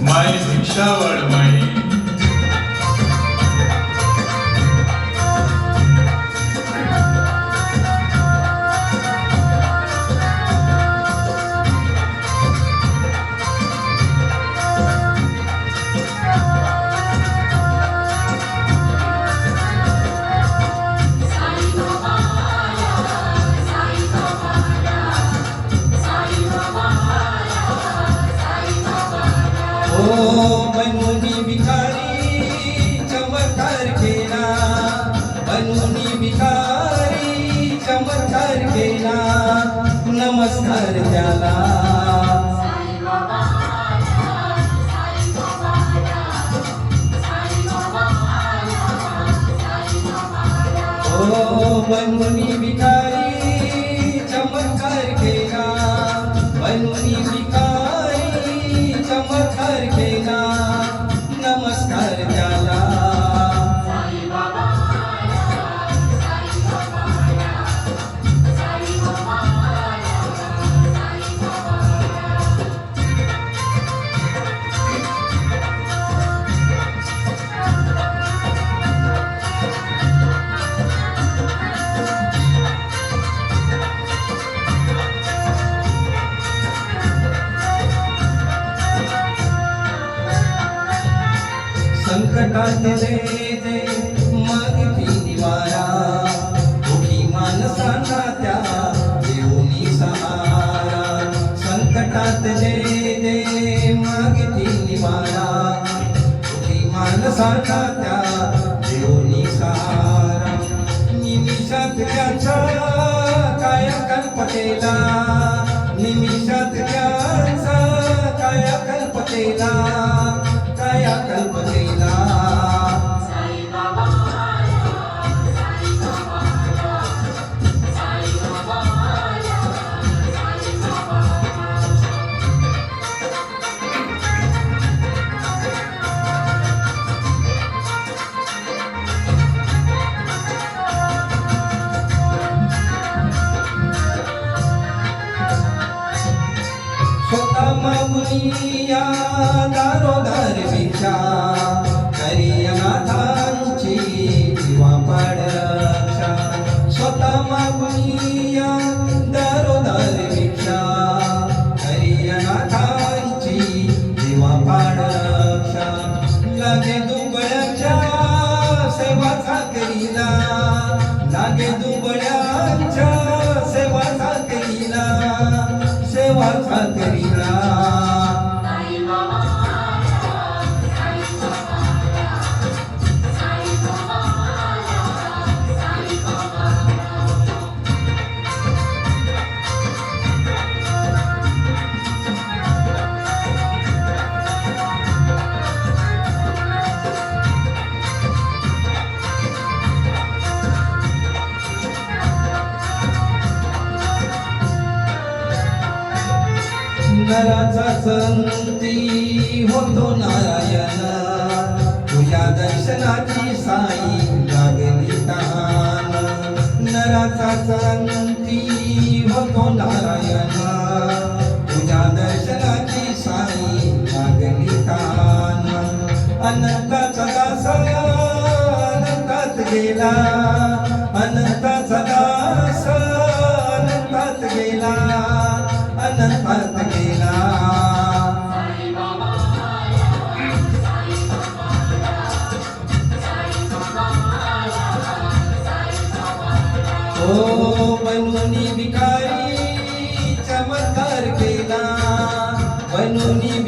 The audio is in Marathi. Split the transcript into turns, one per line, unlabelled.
माई भिक्षा वाढ माई.
बनूनी भिकारी चमत्कार केला, बनूनी भिकारी चमत्कार केला, नमस्कार त्याला. बनूनी भिकारी चमत्कार केला, बनूनी भिकारी चमत्कार केला, नमस्कार त्याला. संकटात दे मागितली निवारा, दुःखी माणसांना त्या देऊनी सहारा. संकटात दे मागितली निवारा, दुःखी माणसांना त्या देऊनी सहारा. निमिषात त्याचा कायाकल्प केला, निमिषात त्याचा कायाकल्प केला, कायाकल्प केला. स्वतः मागुनिया दारोदार भिक्षा, करी अनाथांची जीवापाड रक्षा. स्वतः मागुनिया दारोदार भिक्षा, करी अनाथांची जीवापाड रक्षा. लागे दुबळ्याच्या सेवा करीला, लागे दुबळ्याच्या सेवा करीला, सेवा करीला. नराचा संती होतो नारायण, तुझ्या दर्शनाची साई लागली तहान. नराचा संती होतो नारायण, तुझ्या दर्शनाची साई लागली तहान. अनंताचा दास अनंतात गेला, अनंताचा दास अनंतात गेला, अनंतात गेला. बनूनी भिकारी चमत्कार केला, बनूनी